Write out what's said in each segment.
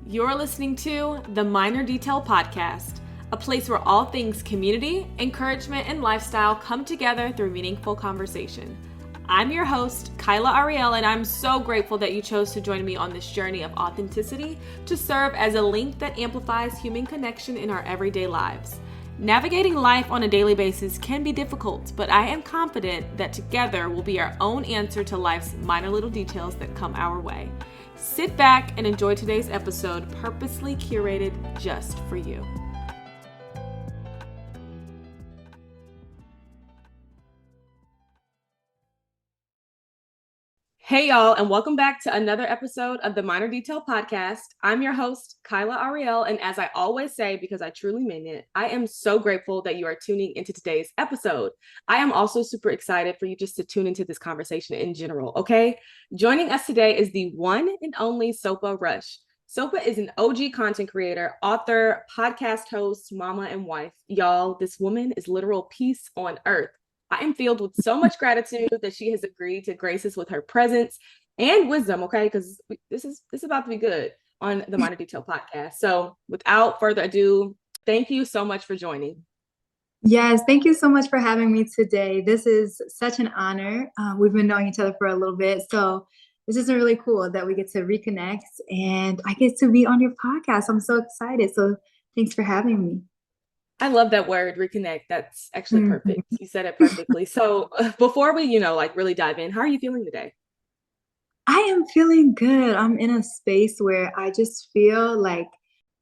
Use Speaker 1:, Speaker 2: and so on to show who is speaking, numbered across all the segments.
Speaker 1: You're listening to the Minor Detail Podcast, a place where all things community, encouragement, and lifestyle come together through meaningful conversation. I'm your host, Khaila Ariel, and I'm so grateful that you chose to join me on this journey of authenticity to serve as a link that amplifies human connection in our everyday lives. Navigating life on a daily basis can be difficult, but I am confident that together we'll be our own answer to life's minor little details that come our way. Sit back and enjoy today's episode, purposely curated just for you. Hey y'all, and welcome back to another episode of the Minor Detail Podcast. I'm your host, Khaila Ariel, and as I always say, because I truly mean it, I am so grateful that you are tuning into today's episode. I am also super excited for you just to tune into this conversation in general, okay? Joining us today is the one and only Sopha Rush. Sopha is an OG content creator, author, podcast host, mama, and wife. Y'all, this woman is literal peace on earth. I am filled with so much gratitude that she has agreed to grace us with her presence and wisdom, okay? Because this is about to be good on the Minor Detail Podcast. So without further ado, thank you so much for joining.
Speaker 2: Yes, thank you so much for having me today. This is such an honor. We've been knowing each other for a little bit, so this is really cool that we get to reconnect and I get to be on your podcast. I'm so excited. So thanks for having me.
Speaker 1: I love that word, reconnect. That's actually perfect. You said it perfectly. So before we, really dive in, how are you feeling today?
Speaker 2: I am feeling good. I'm in a space where I just feel like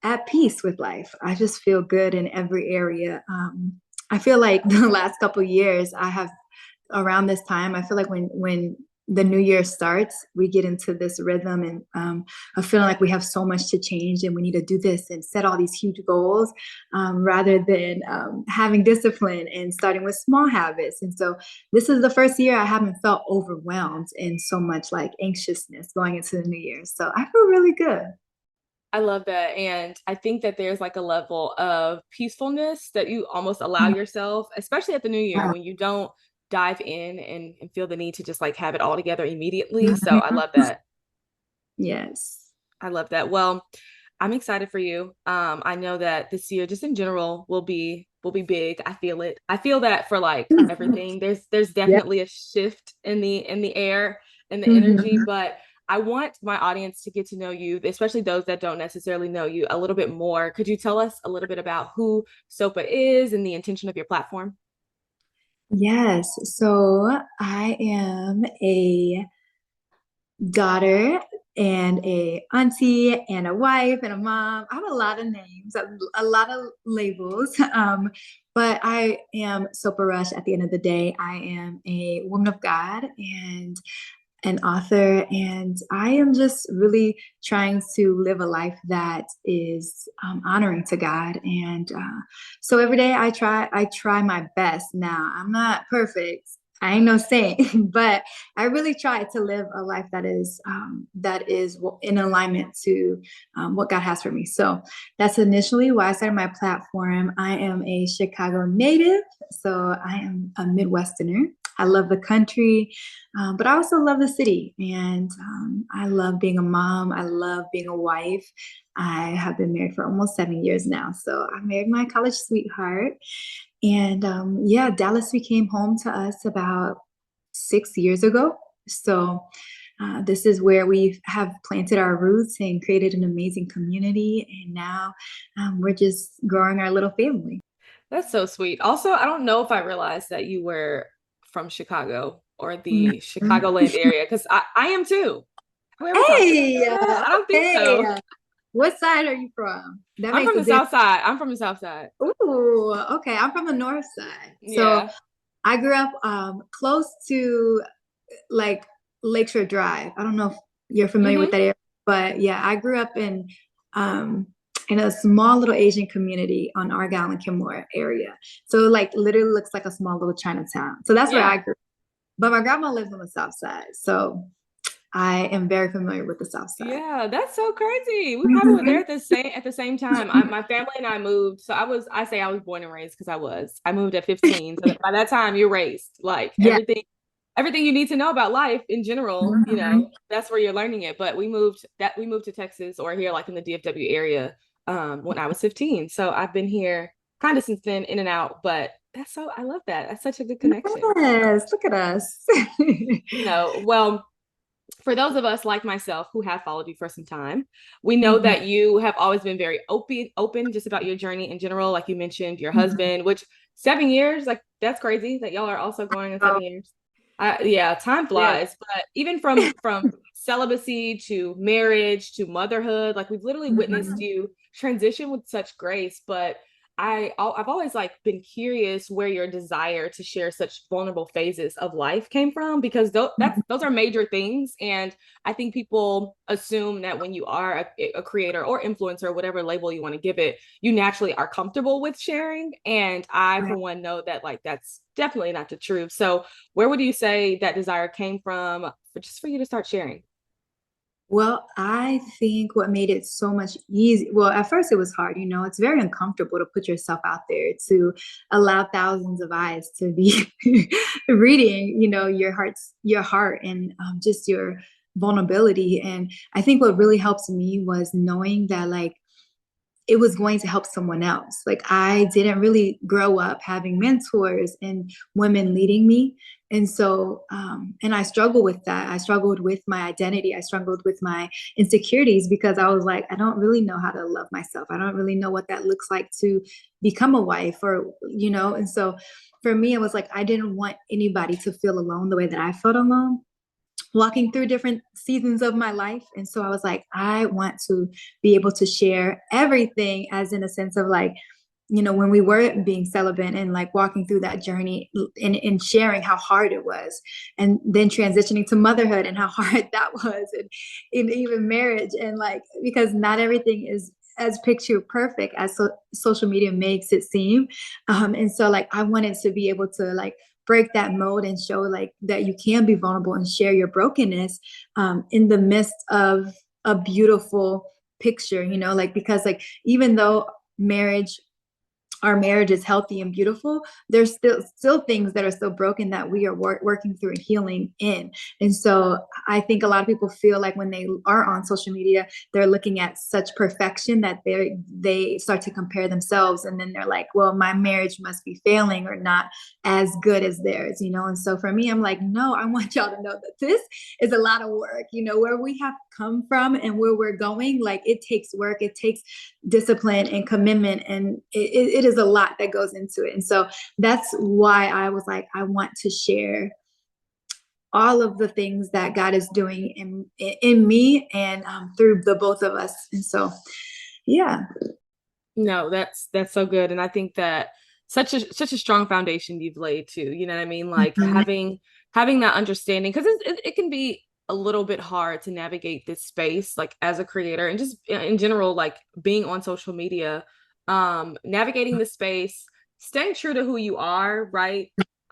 Speaker 2: at peace with life. I just feel good in every area. I feel like the last couple of years I have around this time, I feel like when the new year starts, we get into this rhythm and I feel like we have so much to change and we need to do this and set all these huge goals rather than having discipline and starting with small habits. And so this is the first year I haven't felt overwhelmed and so much like anxiousness going into the new year. So I feel really good.
Speaker 1: I love that. And I think that there's like a level of peacefulness that you almost allow yourself, especially at the new year, when you don't dive in and feel the need to just like have it all together immediately. So I love that.
Speaker 2: Yes.
Speaker 1: I love that. Well, I'm excited for you. I know that this year, just in general, will be big. I feel it. I feel that for like everything. There's definitely a shift in the air and the energy, but I want my audience to get to know you, especially those that don't necessarily know you, a little bit more. Could you tell us a little bit about who Sopha is and the intention of your platform?
Speaker 2: Yes. So I am a daughter and a auntie and a wife and a mom. I have a lot of names, a lot of labels. But I am Sopha Rush at the end of the day. I am a woman of God and an author, and I am just really trying to live a life that is honoring to God. And so every day I try my best. Now I'm not perfect. I ain't no saint, but I really try to live a life that is in alignment to what God has for me. So that's initially why I started my platform. I am a Chicago native, so I am a Midwesterner. I love the country, but I also love the city. And I love being a mom. I love being a wife. I have been married for almost 7 years now. So I married my college sweetheart. And Dallas became home to us about 6 years ago. So this is where we have planted our roots and created an amazing community. And now we're just growing our little family.
Speaker 1: That's so sweet. Also, I don't know if I realized that you were from Chicago or the Chicagoland area, because I am too.
Speaker 2: Hey,
Speaker 1: I don't think so.
Speaker 2: What side are you from?
Speaker 1: I'm from the South Side. I'm from the South Side.
Speaker 2: Ooh, okay. I'm from the North Side.
Speaker 1: Yeah.
Speaker 2: So I grew up close to like Lakeshore Drive. I don't know if you're familiar with that area, but yeah, I grew up in a small little Asian community on Argyle and Kenmore area. So like literally looks like a small little Chinatown. So that's where I grew up. But my grandma lives on the South Side. So I am very familiar with the South Side.
Speaker 1: Yeah, that's so crazy. We probably were there at the same time. My family and I moved. So I was born and raised because I moved at 15. So by that time you're raised. Like everything everything you need to know about life in general,
Speaker 2: Mhm.
Speaker 1: that's where you're learning it. But we moved to Texas or here like in the DFW area when I was 15. So I've been here kind of since then, in and out, but I love that. That's such a good connection.
Speaker 2: Yes, look at us.
Speaker 1: Well, for those of us like myself who have followed you for some time, we know
Speaker 2: Mhm.
Speaker 1: that you have always been very open just about your journey in general. Like you mentioned, your
Speaker 2: Mhm.
Speaker 1: husband, which 7 years, like that's crazy that y'all are also going in
Speaker 2: Oh,
Speaker 1: 7 years. Yeah, time
Speaker 2: yeah.
Speaker 1: flies. But even from celibacy to marriage to motherhood, like we've literally witnessed
Speaker 2: Mhm.
Speaker 1: you transition with such grace. But I've always like been curious where your desire to share such vulnerable phases of life came from because those are major things, and I think people assume that when you are a creator or influencer, whatever label you want to give it, you naturally are comfortable with sharing. And I, for
Speaker 2: Right.
Speaker 1: one, know that like that's definitely not the truth. So where would you say that desire came from just for you to start sharing?
Speaker 2: Well, I think what made it so much easy, well, at first it was hard, it's very uncomfortable to put yourself out there to allow thousands of eyes to be reading, your heart and just your vulnerability. And I think what really helps me was knowing that like it was going to help someone else. Like I didn't really grow up having mentors and women leading me. And so, and I struggled with that. I struggled with my identity. I struggled with my insecurities because I was like, I don't really know how to love myself. I don't really know what that looks like to become a wife and so for me, it was like, I didn't want anybody to feel alone the way that I felt alone walking through different seasons of my life. And so I was like, I want to be able to share everything as in a sense of like, when we were being celibate and like walking through that journey and sharing how hard it was, and then transitioning to motherhood and how hard that was, and even marriage. And like, because not everything is as picture perfect as social media makes it seem. And so like, I wanted to be able to like break that mold and show like that you can be vulnerable and share your brokenness in the midst of a beautiful picture, like because like even though marriage our marriage is healthy and beautiful, there's still things that are still broken that we are working through and healing in. And so I think a lot of people feel like when they are on social media, they're looking at such perfection that they start to compare themselves, and then they're like, well, my marriage must be failing or not as good as theirs. And so for me, I'm like, no, I want y'all to know that this is a lot of work, where we have come from and where we're going. Like it takes work, it takes discipline and commitment, and it is a lot that goes into it. And so that's why I was like, I want to share all of the things that God is doing in me and through the both of us. And so yeah.
Speaker 1: No, that's so good. And I think that such a strong foundation you've laid too. You know what I mean? Like
Speaker 2: Mhm.
Speaker 1: having that understanding, because it can be a little bit hard to navigate this space like as a creator and just in general like being on social media, navigating the space, staying true to who you are, right?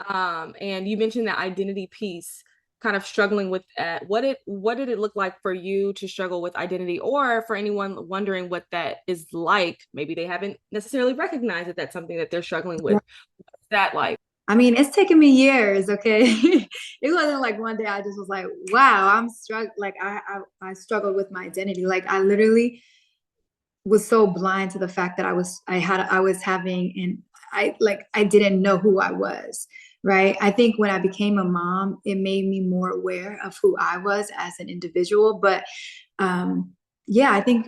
Speaker 1: And you mentioned that identity piece, kind of struggling with that. What did it look like for you to struggle with identity, or for anyone wondering what that is like? Maybe they haven't necessarily recognized that that's something that they're struggling with. What's that like?
Speaker 2: I mean, it's taken me years, okay? It wasn't like one day I just was like, wow, I'm struggling. Like I struggled with my identity. Like I literally was so blind to the fact that I was having, and I didn't know who I was, right? I think when I became a mom, it made me more aware of who I was as an individual. But um yeah, I think,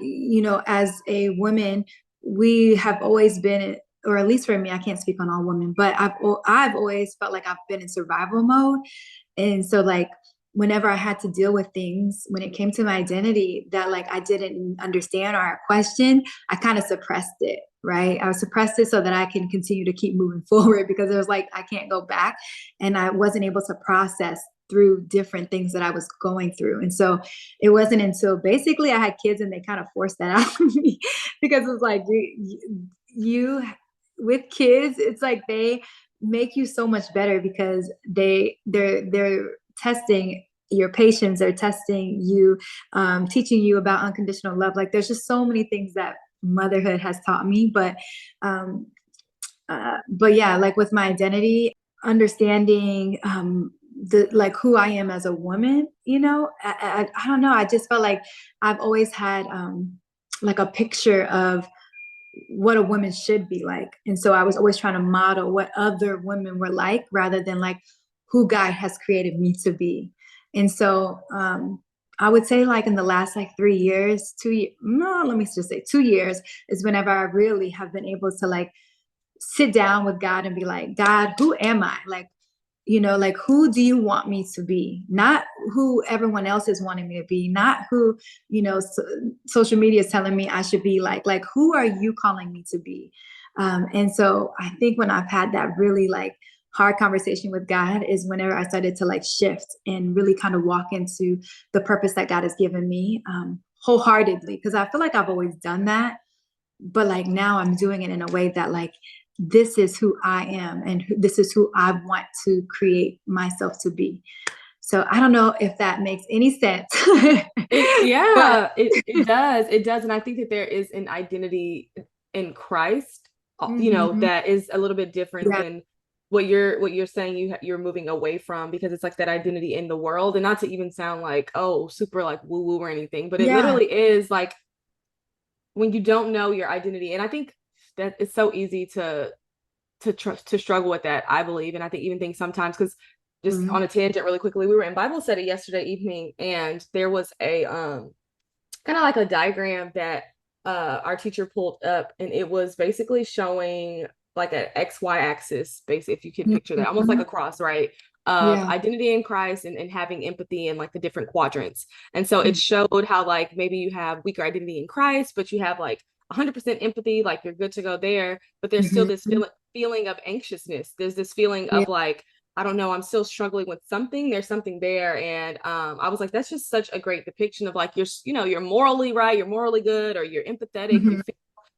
Speaker 2: as a woman, we have always been, or at least for me, I can't speak on all women, but I've always felt like I've been in survival mode. And so like whenever I had to deal with things when it came to my identity that like I didn't understand or question, I kind of suppressed it, right? I suppressed it so that I can continue to keep moving forward because it was like I can't go back, and I wasn't able to process through different things that I was going through. And so it wasn't until basically I had kids and they kind of forced that out of me because it was like you with kids, it's like they make you so much better because they're testing your patience, they're testing you, teaching you about unconditional love. Like there's just so many things that motherhood has taught me. But yeah, like with my identity, understanding the like who I am as a woman, I don't know. I just felt like I've always had like a picture of what a woman should be like. And so I was always trying to model what other women were like rather than like who God has created me to be. And so I would say like in the last like 3 years, no, let me just say 2 years is whenever I really have been able to like sit down with God and be like, God, who am I? Like who do you want me to be? Not who everyone else is wanting me to be, not who, social media is telling me I should be like who are you calling me to be? And so I think when I've had that really like hard conversation with God is whenever I started to like shift and really kind of walk into the purpose that God has given me wholeheartedly. Because I feel like I've always done that, but like now I'm doing it in a way that like this is who I am and this is who I want to create myself to be. So I don't know if that makes any sense. But
Speaker 1: It does. And I think that there is an identity in Christ,
Speaker 2: mhm,
Speaker 1: that is a little bit different
Speaker 2: yeah,
Speaker 1: than what you're saying you're moving away from, because it's like that identity in the world. And not to even sound like, oh, super like woo woo or anything, but it
Speaker 2: yeah,
Speaker 1: literally is like when you don't know your identity. And I think that it's so easy to struggle with that, I believe. And I think even think sometimes, because just
Speaker 2: mhm,
Speaker 1: on a tangent really quickly, we were in Bible study yesterday evening, and there was a kind of like a diagram that our teacher pulled up, and it was basically showing like an XY axis, basically, if you could picture that, almost like a
Speaker 2: mhm,
Speaker 1: cross, right? Of
Speaker 2: yeah,
Speaker 1: identity in Christ, and having empathy in like the different quadrants. And so it
Speaker 2: mhm,
Speaker 1: showed how like maybe you have weaker identity in Christ, but you have like 100% empathy, like you're good to go there, but there's still this
Speaker 2: mhm,
Speaker 1: feeling of anxiousness. There's this feeling
Speaker 2: yeah,
Speaker 1: of like, I don't know, I'm still struggling with something. There's something there. And I was like, that's just such a great depiction of like you're morally right, you're morally good, or you're empathetic,
Speaker 2: mhm,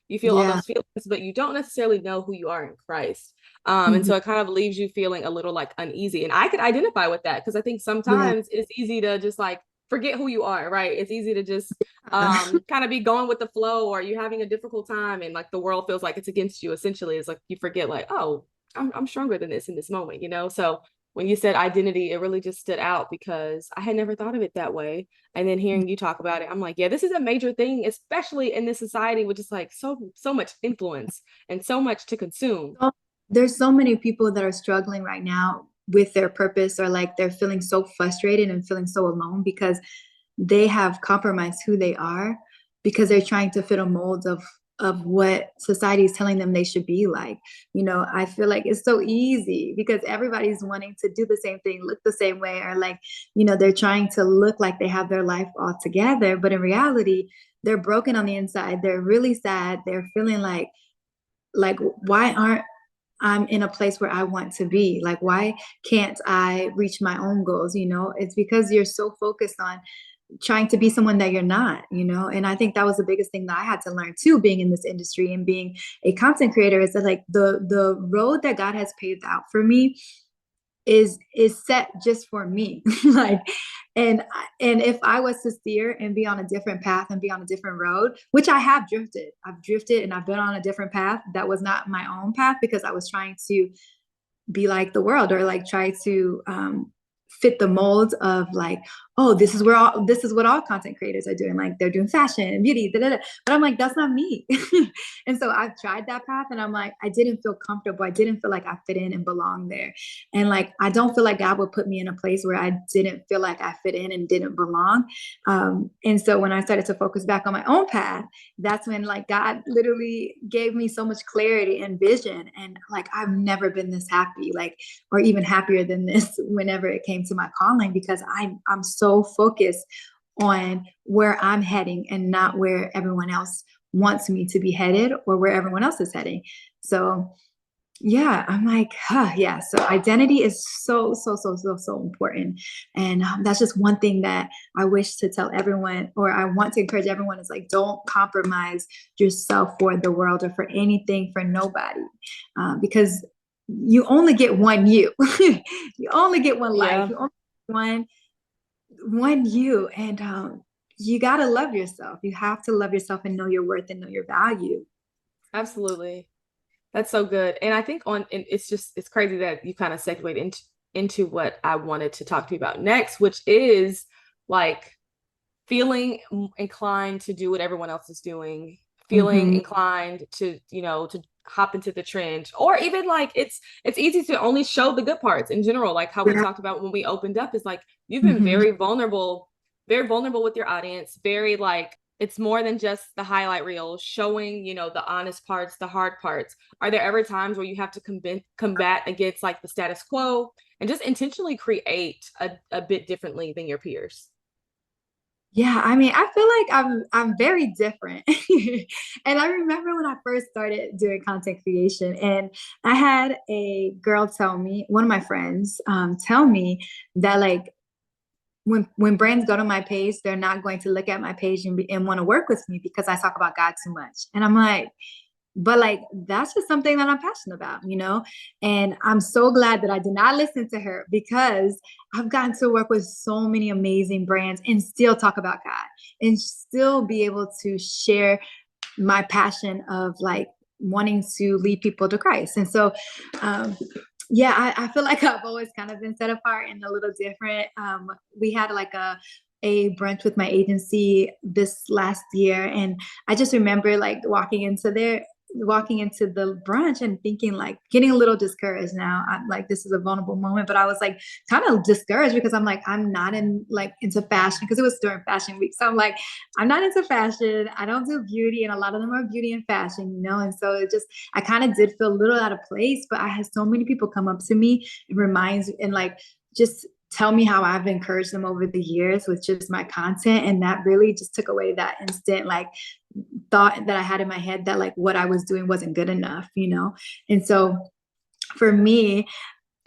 Speaker 1: you feel all
Speaker 2: yeah,
Speaker 1: those feelings, but you don't necessarily know who you are in Christ. And
Speaker 2: mhm,
Speaker 1: so it kind of leaves you feeling a little like uneasy. And I could identify with that, because I think
Speaker 2: yeah,
Speaker 1: sometimes it's easy to just like forget who you are, right? It's easy to just
Speaker 2: uh,
Speaker 1: kind of be going with the flow, or you're having a difficult time and like the world feels like it's against you. Essentially, it's like you forget like, oh, I'm stronger than this in this moment. So when you said identity, it really just stood out because I had never thought of it that way. And then hearing you talk about it, I'm like, yeah, this is a major thing, especially in this society, which is like so much influence and so much to consume.
Speaker 2: so there's so many people that are struggling right now with their purpose or like they're feeling so frustrated and feeling so alone because they have compromised who they are because they're trying to fit a mold of what society is telling them they should be like. I feel like it's so easy because everybody's wanting to do the same thing, look the same way, or like, they're trying to look like they have their life all together, but in reality, they're broken on the inside. They're really sad. They're feeling like why aren't I'm in a place where I want to be? Like, why can't I reach my own goals? It's because you're so focused on trying to be someone that you're not. And I think that was the biggest thing that I had to learn too, being in this industry and being a content creator, is that like the road that God has paved out for me is set just for me. Like, and if I was to steer and be on a different path and be on a different road, which I've drifted and I've been on a different path that was not my own path because I was trying to be like the world or like try to fit the mold of like, oh, this is what all content creators are doing. Like they're doing fashion and beauty, da, da, da. But I'm like, that's not me. And so I've tried that path and I'm like, I didn't feel comfortable. I didn't feel like I fit in and belong there. And like, I don't feel like God would put me in a place where I didn't feel like I fit in and didn't belong. And so when I started to focus back on my own path, that's when like God literally gave me so much clarity and vision. And like, I've never been this happy, like, or even happier than this whenever it came to my calling, because I'm so focused on where I'm heading and not where everyone else wants me to be headed or where everyone else is heading. So yeah, I'm like, yeah. So identity is so, so, so, so, so important. And that's just one thing that I wish to tell everyone, or I want to encourage everyone, is like, don't compromise yourself for the world or for anything, for nobody. Because you only get one you. You only get one life.
Speaker 1: Yeah,
Speaker 2: You only get one you. And you got to love yourself. You have to love yourself and know your worth and know your value.
Speaker 1: absolutely. That's so good. And I think and it's crazy that you kind of segued into what I wanted to talk to you about next, which is like feeling inclined to do what everyone else is doing, feeling
Speaker 2: Hmm.
Speaker 1: inclined to, to hop into the trend, or even like it's easy to only show the good parts in general, like how we
Speaker 2: Yeah.
Speaker 1: talked about when we opened up, is like you've been
Speaker 2: Hmm.
Speaker 1: very vulnerable with your audience, very like it's more than just the highlight reel showing, the honest parts, the hard parts. Are there ever times where you have to combat against like the status quo and just intentionally create a bit differently than your peers?
Speaker 2: Yeah, I mean, I feel like I'm very different. And I remember when I first started doing content creation, and I had a girl tell me, one of my friends, tell me that like when brands go to my page, they're not going to look at my page and want to work with me because I talk about God too much. And I'm like, but like that's just something that I'm passionate about, you know? And I'm so glad that I did not listen to her, because I've gotten to work with so many amazing brands and still talk about God and still be able to share my passion of like wanting to lead people to Christ. And so yeah, I feel like I've always kind of been set apart and a little different. We had like a brunch with my agency this last year, and I just remember like walking into the brunch and thinking like getting a little discouraged. Now I'm like, this is a vulnerable moment, but I was like kind of discouraged because I'm like, I'm not into fashion, because it was during fashion week. So I'm like, I'm not into fashion, I don't do beauty, and a lot of them are beauty and fashion, you know? And so it just, I kind of did feel a little out of place, but I had so many people come up to me and reminds and like just tell me how I've encouraged them over the years with just my content. And that really just took away that instant like thought that I had in my head that like what I was doing wasn't good enough, you know? And so for me,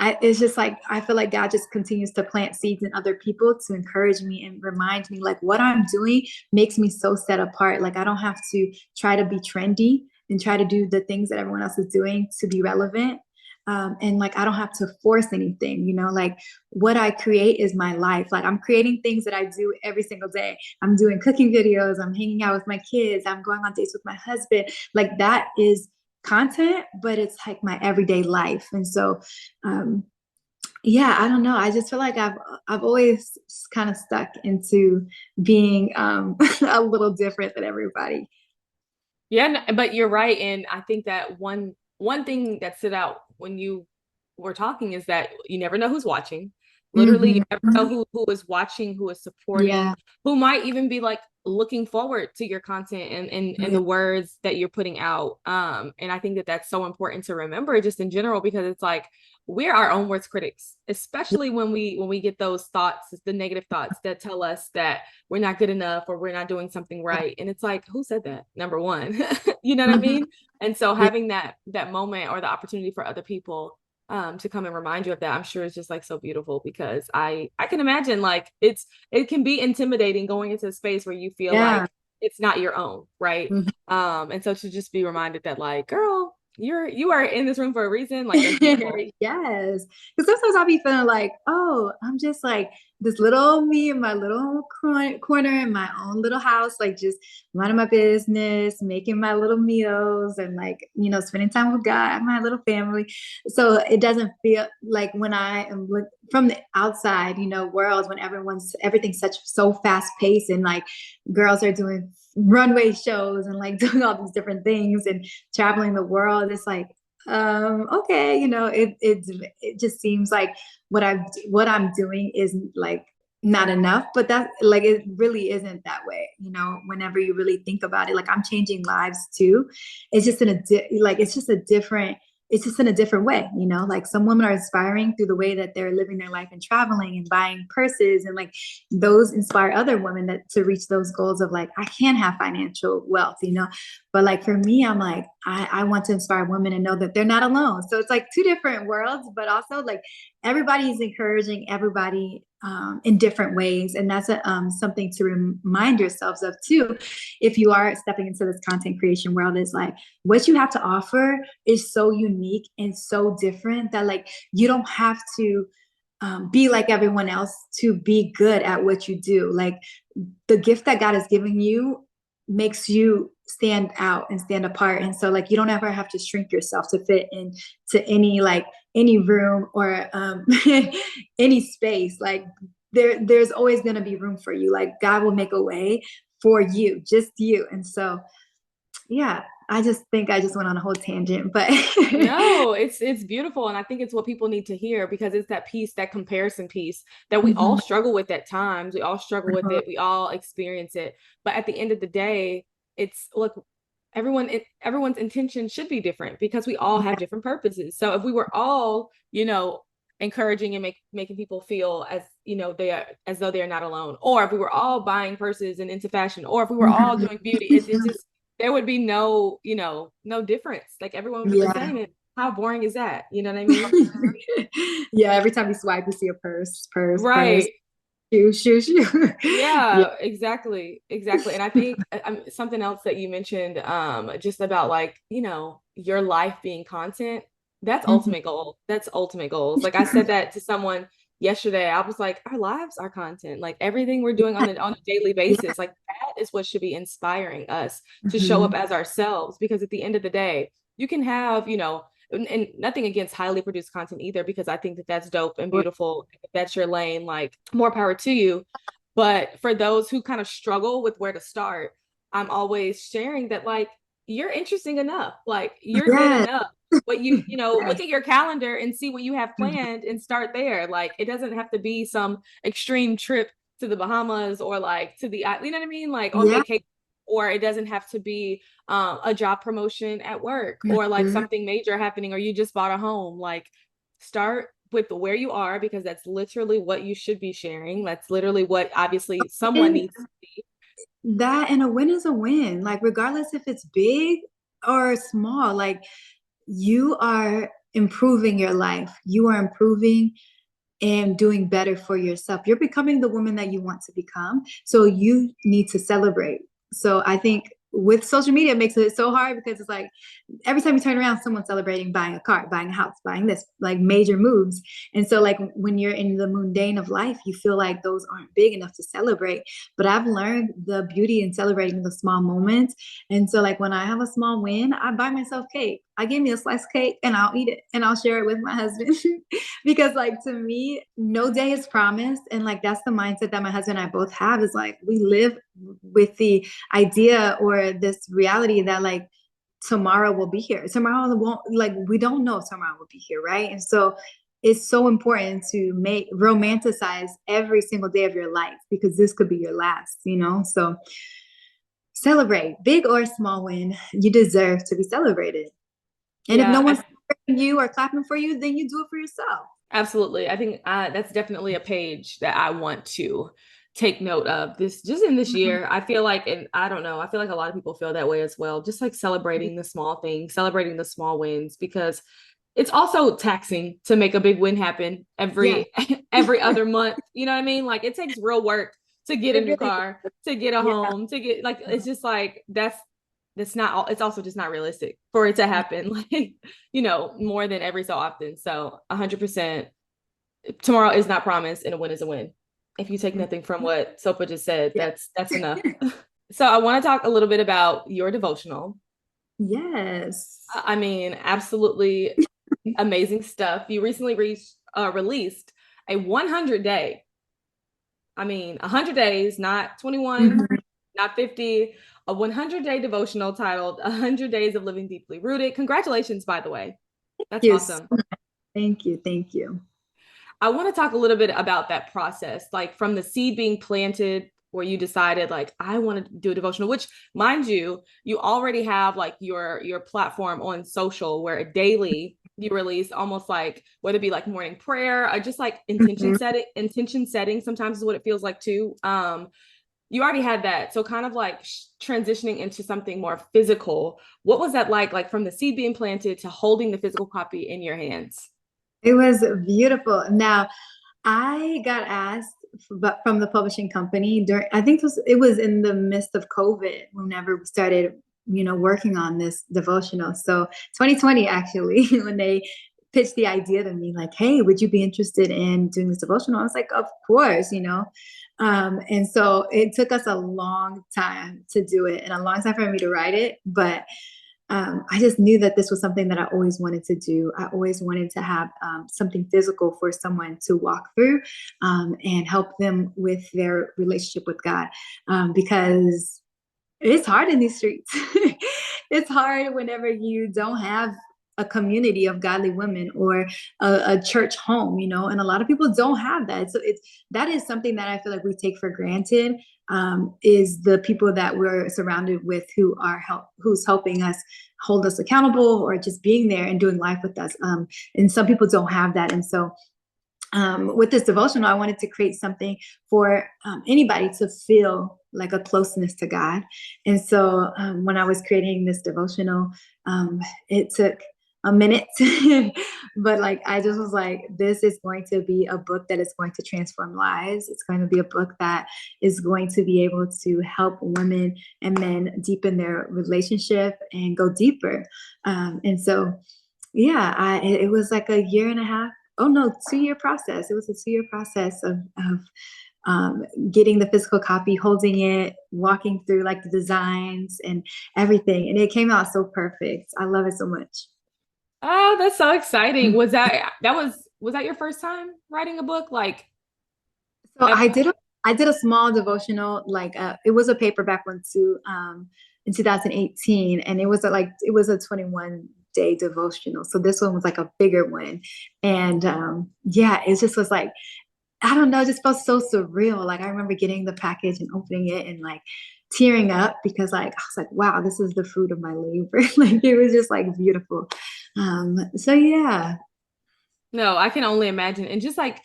Speaker 2: it's just like I feel like God just continues to plant seeds in other people to encourage me and remind me like what I'm doing makes me so set apart. Like I don't have to try to be trendy and try to do the things that everyone else is doing to be relevant. And like I don't have to force anything, you know, like what I create is my life. Like I'm creating things that I do every single day. I'm doing cooking videos, I'm hanging out with my kids, I'm going on dates with my husband. Like that is content, but it's like my everyday life. And so um yeah, I don't know, I just feel like I've always kind of stuck into being a little different than everybody.
Speaker 1: Yeah, but you're right, and I think that one thing that stood out when you were talking is that you never know who's watching. Literally, you
Speaker 2: Hmm.
Speaker 1: never know who is watching, who is supporting,
Speaker 2: Yeah.
Speaker 1: who might even be like looking forward to your content and
Speaker 2: Yeah.
Speaker 1: the words that you're putting out. And I think that that's so important to remember, just in general, because it's like we're our own worst critics, especially when we get those thoughts, the negative thoughts that tell us that we're not good enough or we're not doing something right. And it's like, who said that? Number one, you know what I
Speaker 2: Mhm.
Speaker 1: mean? And so
Speaker 2: Yeah.
Speaker 1: having that moment or the opportunity for other people to come and remind you of that, I'm sure is just like so beautiful, because I can imagine like it can be intimidating going into a space where you feel
Speaker 2: Yeah.
Speaker 1: like it's not your own, right?
Speaker 2: Mhm.
Speaker 1: And so to just be reminded that like, girl, you are in this room for a reason, like that's beautiful.
Speaker 2: Yes. Because sometimes I'll be feeling like, oh, I'm just like this little me in my little corner in my own little house, like just minding my business, making my little meals, and like, you know, spending time with God and my little family. So it doesn't feel like when I am from the outside, you know, world, when everything's such so fast paced, and like girls are doing runway shows and like doing all these different things and traveling the world. It's like, okay, you know, it just seems like what I'm doing is like not enough, but that like it really isn't that way, you know. Whenever you really think about it, like I'm changing lives too. It's just it's just in a different way, you know. Like some women are inspiring through the way that they're living their life and traveling and buying purses, and like those inspire other women that to reach those goals of like I can have financial wealth, you know. But like for me, I'm like, I want to inspire women and know that they're not alone. So it's like two different worlds, but also like everybody's encouraging everybody in different ways. And that's something to remind yourselves of too. If you are stepping into this content creation world, is like what you have to offer is so unique and so different that like you don't have to be like everyone else to be good at what you do. Like the gift that God has given you makes you stand out and stand apart. And so like you don't ever have to shrink yourself to fit into any like any room or any space. Like there's always going to be room for you. Like God will make a way for you, just you. And so, yeah, I just think I just went on a whole tangent, but
Speaker 1: No, it's beautiful, and I think it's what people need to hear because it's that piece, that comparison piece that we all
Speaker 2: Mhm.
Speaker 1: struggle with at times. We all struggle with
Speaker 2: Uh-huh.
Speaker 1: it. We all experience it. But at the end of the day, it's look, everyone's intention should be different because we all have
Speaker 2: Yeah.
Speaker 1: different purposes. So if we were all, encouraging and making people feel as, they are as though they are not alone, or if we were all buying purses and into fashion, or if we were all
Speaker 2: Mhm.
Speaker 1: doing beauty, it's just there would be no difference. Like everyone would be the
Speaker 2: Yeah.
Speaker 1: same. And how boring is that? You know what I mean?
Speaker 2: Yeah, every time you swipe, you see a purse,
Speaker 1: Right.
Speaker 2: shoe, shoe, shoe. Yeah.
Speaker 1: Yeah, exactly. Exactly. And I think something else that you mentioned, just about like, your life being content, that's
Speaker 2: Mhm.
Speaker 1: ultimate goal. That's ultimate goals. Like I said that to someone yesterday. I was like, our lives are content. Like everything we're doing on a daily
Speaker 2: Yeah.
Speaker 1: basis, like that is what should be inspiring us to show up
Speaker 2: Mhm.
Speaker 1: as ourselves. Because at the end of the day, you can have, and nothing against highly produced content either, because I think that that's dope and beautiful. If that's your lane, like more power to you. But for those who kind of struggle with where to start, I'm always sharing that like you're interesting enough, like you're good
Speaker 2: Yeah.
Speaker 1: enough. What look
Speaker 2: Yes.
Speaker 1: at your calendar and see what you have
Speaker 2: Mhm.
Speaker 1: planned and start there. Like it doesn't have to be some extreme trip to the Bahamas or like to the, you know what I mean? Like on
Speaker 2: Yeah.
Speaker 1: vacation, or it doesn't have to be a job promotion at work or like
Speaker 2: Mhm.
Speaker 1: something major happening or you just bought a home. Like start with where you are because that's literally what you should be sharing. That's literally what obviously someone
Speaker 2: And
Speaker 1: needs to see.
Speaker 2: that and a win is a win. Like regardless if it's big or small, like you are improving your life. You are improving and doing better for yourself. You're becoming the woman that you want to become. So you need to celebrate. So I think with social media, it makes it so hard because it's like every time you turn around, someone's celebrating buying a car, buying a house, buying this, like major moves. And so, like, when you're in the mundane of life, you feel like those aren't big enough to celebrate. But I've learned the beauty in celebrating the small moments. And so, like, when I have a small win, I buy myself cake. I give me a slice of cake and I'll eat it and I'll share it with my husband. Because, like, to me, no day is promised. And, like, that's the mindset that my husband and I both have is like, we live with the idea or this reality that, like, tomorrow will be here. Tomorrow won't, like, we don't know if tomorrow will be here, right? And so it's so important to make romanticize every single day of your life because this could be your last. So celebrate big or small win. You deserve to be celebrated. And if no
Speaker 1: Yeah,
Speaker 2: one's celebrating you or clapping for you, then you do it for yourself.
Speaker 1: absolutely. I think that's definitely a page that I want to take note of this just in this
Speaker 2: Mhm.
Speaker 1: year. I feel like, and I don't know, I feel like a lot of people feel that way as well. Just like celebrating the small things, celebrating the small wins, because it's also taxing to make a big win happen
Speaker 2: Yes.
Speaker 1: every other month. You know what I mean? Like it takes real work to get a
Speaker 2: It
Speaker 1: new
Speaker 2: really
Speaker 1: car, to get a
Speaker 2: is.
Speaker 1: home, to get like it's just like that's not all, it's also just not realistic for it to happen like more than every so often. So 100% tomorrow is not promised and a win is a win. If you take
Speaker 2: Yeah.
Speaker 1: nothing from what Sopa just said,
Speaker 2: Yeah.
Speaker 1: that's enough. So I want to talk a little bit about your devotional.
Speaker 2: Yes.
Speaker 1: I mean, absolutely amazing stuff. You recently released a 100 day. I mean, 100 days, not 21,
Speaker 2: Mhm.
Speaker 1: not 50, a 100-day devotional titled 100 Days of Living Deeply Rooted. Congratulations, by the way. That's
Speaker 2: Yes.
Speaker 1: awesome.
Speaker 2: Thank you. Thank you.
Speaker 1: I want to talk a little bit about that process, like from the seed being planted where you decided like I want to do a devotional, which mind you, you already have like your platform on social where daily you release almost like whether it be like morning prayer or just like
Speaker 2: Mhm.
Speaker 1: intention setting sometimes is what it feels like too. You already had that. So kind of like transitioning into something more physical. What was that like from the seed being planted to holding the physical copy in your hands?
Speaker 2: It was beautiful. Now, I got asked from the publishing company during, I think it was in the midst of COVID whenever we started, working on this devotional. So 2020 actually, when they pitched the idea to me, like, hey, would you be interested in doing this devotional? I was like, of course. And so it took us a long time to do it and a long time for me to write it. But I just knew that this was something that I always wanted to do. I always wanted to have something physical for someone to walk through and help them with their relationship with God, because it's hard in these streets. It's hard whenever you don't have a community of godly women or a church home, and a lot of people don't have that. So that is something that I feel like we take for granted, is the people that we're surrounded with who's helping us hold us accountable or just being there and doing life with us. And some people don't have that. And so with this devotional, I wanted to create something for anybody to feel like a closeness to God. And so when I was creating this devotional, it took a minute, but like I just was like, this is going to be a book that is going to transform lives. It's going to be a book that is going to be able to help women and men deepen their relationship and go deeper. And so, yeah, it was like a year and a half. Oh no, 2-year process. It was a 2-year process of getting the physical copy, holding it, walking through like the designs and everything. And it came out so perfect. I love it so much.
Speaker 1: Oh, that's so exciting. Was that your first time writing a book? Like,
Speaker 2: So
Speaker 1: ever?
Speaker 2: I did a small devotional, like it was a paperback one too, in 2018, and it was a 21-day devotional. So this one was like a bigger one, and yeah, it just was like, I don't know, it just felt so surreal. Like I remember getting the package and opening it and like tearing up because like I was like, wow, this is the fruit of my labor. Like it was just like beautiful. So yeah.
Speaker 1: No, I can only imagine. And just like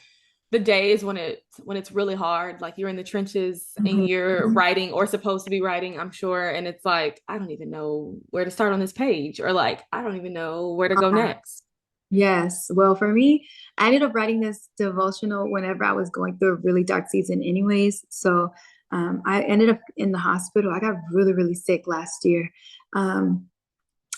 Speaker 1: the days when it's really hard, like you're in the trenches and
Speaker 2: Mhm.
Speaker 1: you're writing or supposed to be writing, I'm sure, and it's like, I don't even know where to start on this page, or like, I don't even know where to go next.
Speaker 2: Yes. Well, for me, I ended up writing this devotional whenever I was going through a really dark season, anyways. So I ended up in the hospital. I got really, really sick last year. Um,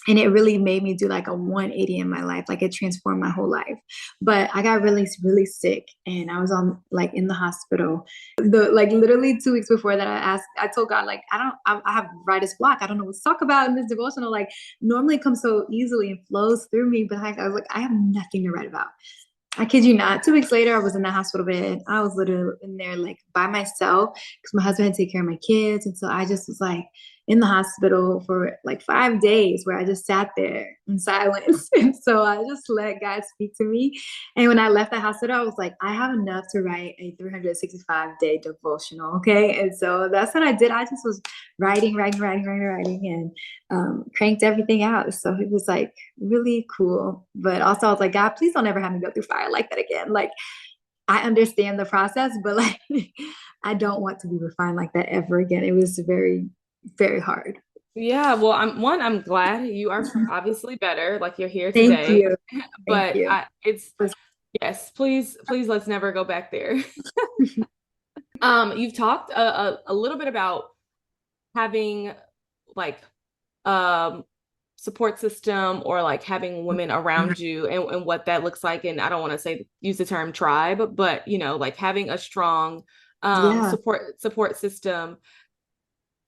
Speaker 2: and it really made me do like a 180 in my life. Like it transformed my whole life. But I got really, really sick and I was on like in the hospital. The like literally 2 weeks before that, I told God, like, I have writer's block. I don't know what to talk about in this devotional. Like normally it comes so easily and flows through me, but like I was like, I have nothing to write about. I kid you not. 2 weeks later, I was in the hospital bed. I was literally in there like by myself because my husband had to take care of my kids. And so I just was like in the hospital for like 5 days where I just sat there in silence. And so I just let God speak to me. And when I left the hospital, I was like, I have enough to write a 365-day devotional. Okay. And so that's what I did. I just was writing, and cranked everything out. So it was like really cool. But also I was like, God, please don't ever have me go through fire like that again. Like I understand the process, but like I don't want to be refined like that ever again. It was very, very hard.
Speaker 1: Yeah, well, I'm glad you are obviously better, like you're here
Speaker 2: Thank
Speaker 1: today.
Speaker 2: you. Thank
Speaker 1: But
Speaker 2: you.
Speaker 1: it's yes, please let's never go back there. You've talked a little bit about having like um support system, or like having women around you, and what that looks like. And I don't want to say use the term tribe, but like having a strong
Speaker 2: Yeah.
Speaker 1: support system.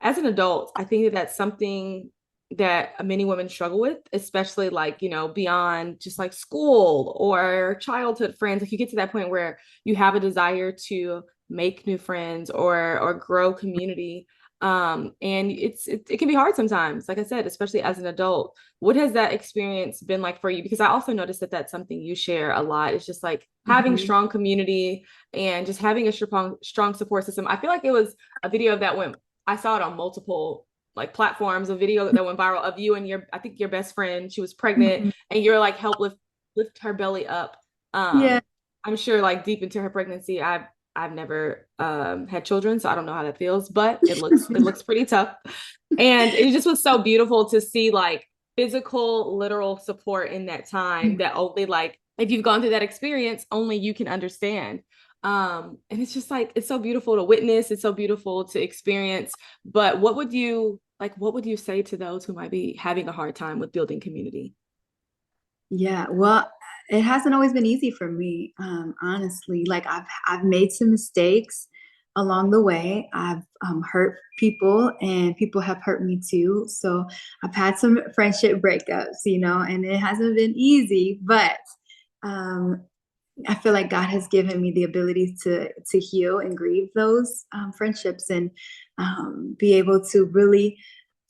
Speaker 1: As an adult, I think that that's something that many women struggle with, especially like, beyond just like school or childhood friends. Like you get to that point where you have a desire to make new friends or grow community. And it can be hard sometimes, like I said, especially as an adult. What has that experience been like for you? Because I also noticed that that's something you share a lot. It's just like having
Speaker 2: Mhm.
Speaker 1: strong community and just having a strong support system. I feel like it was a video that went I saw it on multiple like platforms, a video that went viral of you and I think your best friend. She was pregnant,
Speaker 2: Mhm.
Speaker 1: and you're like help lift her belly up.
Speaker 2: Yeah.
Speaker 1: I'm sure like deep into her pregnancy, I've never had children, so I don't know how that feels, but it looks pretty tough. And it just was so beautiful to see like physical, literal support in that time that only like if you've gone through that experience, only you can understand. And it's just like it's so beautiful to witness, it's so beautiful to experience. But what would you say to those who might be having a hard time with building community?
Speaker 2: Yeah, well, it hasn't always been easy for me, honestly. Like I've made some mistakes along the way. I've hurt people, and people have hurt me too. So I've had some friendship breakups, and it hasn't been easy, but um, I feel like God has given me the ability to heal and grieve those friendships, and be able to really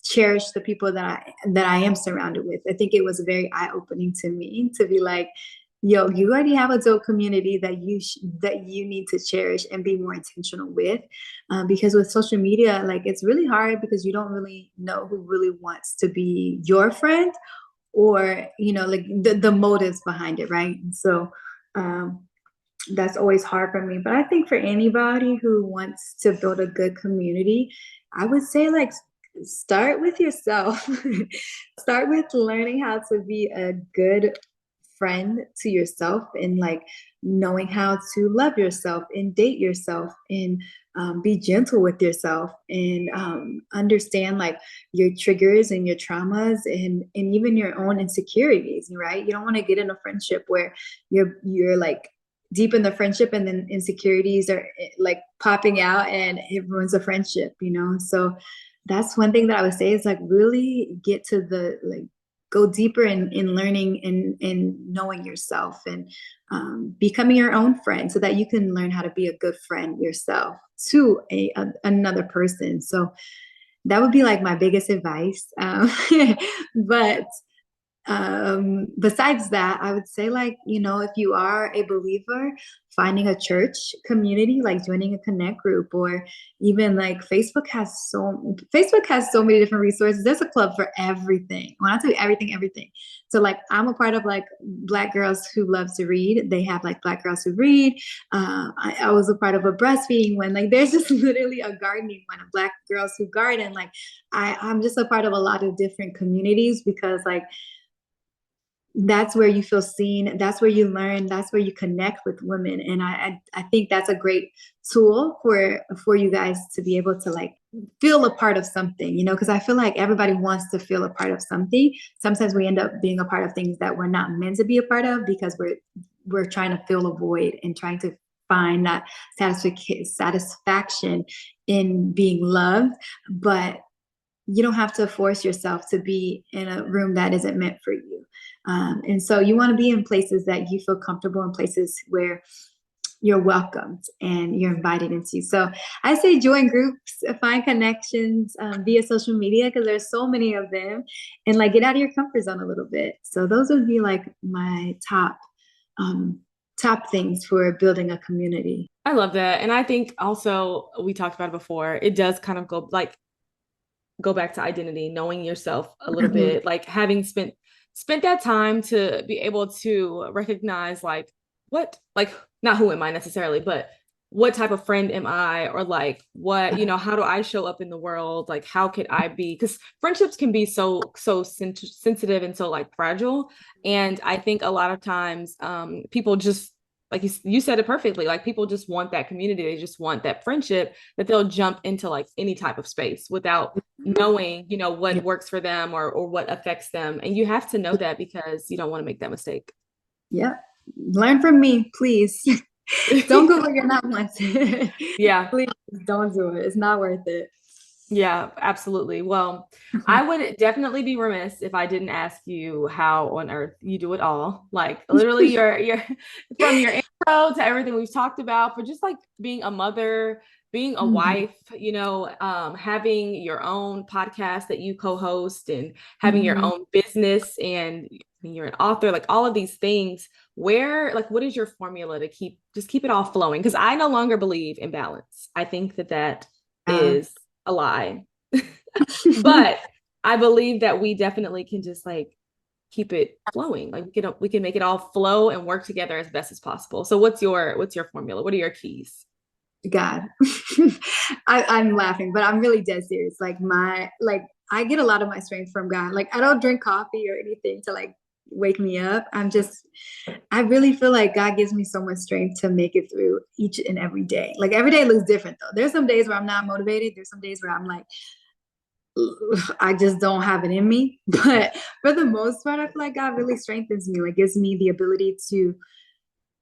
Speaker 2: cherish the people that I am surrounded with. I think it was very eye opening to me to be like, yo, you already have a dope community that you need to cherish and be more intentional with, because with social media, like, it's really hard because you don't really know who really wants to be your friend, or like the motives behind it, right? And so um, that's always hard for me. But I think for anybody who wants to build a good community, I would say, like, start with yourself. Start with learning how to be a good friend to yourself, and like knowing how to love yourself and date yourself, and be gentle with yourself, and understand like your triggers and your traumas, and even your own insecurities, right? You don't want to get in a friendship where you're like deep in the friendship, and then insecurities are like popping out, and it ruins the friendship. So that's one thing that I would say is, like, really get to the, like, go deeper in learning and knowing yourself, and becoming your own friend, so that you can learn how to be a good friend yourself to another person. So that would be like my biggest advice. But besides that, I would say, like, if you are a believer, finding a church community, like joining a connect group, or even like Facebook has so many different resources. There's a club for everything. When I tell you everything, everything. So like, I'm a part of like Black Girls Who Love to Read. They have like Black Girls Who Read. I was a part of a breastfeeding one. Like, there's just literally a gardening one, of Black Girls Who Garden. Like, I'm just a part of a lot of different communities, because like, that's where you feel seen, that's where you learn, that's where you connect with women. And I think that's a great tool for you guys to be able to, like, feel a part of something, because I feel like everybody wants to feel a part of something. Sometimes we end up being a part of things that we're not meant to be a part of, because we're trying to fill a void and trying to find that satisfaction in being loved. But you don't have to force yourself to be in a room that isn't meant for you. And so you want to be in places that you feel comfortable, in places where you're welcomed and you're invited into. So I say join groups, find connections via social media, because there's so many of them, and like, get out of your comfort zone a little bit. So those would be like my top things for building a community.
Speaker 1: I love that. And I think also, we talked about it before, it does kind of go back to identity, knowing yourself a little
Speaker 2: Mhm.
Speaker 1: bit, like having spent that time to be able to recognize, like, what, like, not who am I necessarily, but what type of friend am I, or like, what, how do I show up in the world, like, how could I be, because friendships can be so sensitive and so like fragile. And I think a lot of times people just, like you said it perfectly, like, people just want that community, they just want that friendship, that they'll jump into like any type of space without knowing, what
Speaker 2: Yeah.
Speaker 1: works for them, or what affects them. And you have to know that, because you don't want to make that mistake.
Speaker 2: Yeah. Learn from me, please. Don't go where you're not wanted.
Speaker 1: Yeah.
Speaker 2: Please don't do it. It's not worth it.
Speaker 1: Yeah, absolutely. Well, I would definitely be remiss if I didn't ask you how on earth you do it all. Like, literally, you're from your intro to everything we've talked about, for just like being a mother, being a
Speaker 2: Mhm.
Speaker 1: wife, having your own podcast that you co-host, and having your
Speaker 2: Mhm.
Speaker 1: own business, and you're an author, like all of these things. Where, like, what is your formula to keep it all flowing? Because I no longer believe in balance. I think that
Speaker 2: Yeah.
Speaker 1: is a lie. But I believe that we definitely can just like keep it flowing. Like, we can make it all flow and work together as best as possible. So what's your formula? What are your keys?
Speaker 2: God. I'm laughing, but I'm really dead serious. Like, I get a lot of my strength from God. Like, I don't drink coffee or anything to like wake me up. I really feel like God gives me so much strength to make it through each and every day. Like, every day looks different though. There's some days where I'm not motivated. There's some days where I'm like, I just don't have it in me. But for the most part, I feel like God really strengthens me, like, gives me the ability to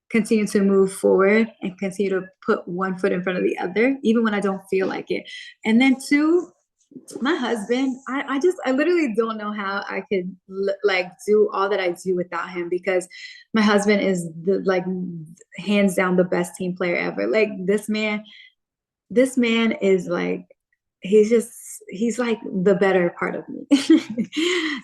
Speaker 2: continue to move forward and continue to put one foot in front of the other, even when I don't feel like it. And then two, my husband, I literally don't know how I could like do all that I do without him, because my husband is the like hands down the best team player ever. Like this man is like, he's like the better part of me.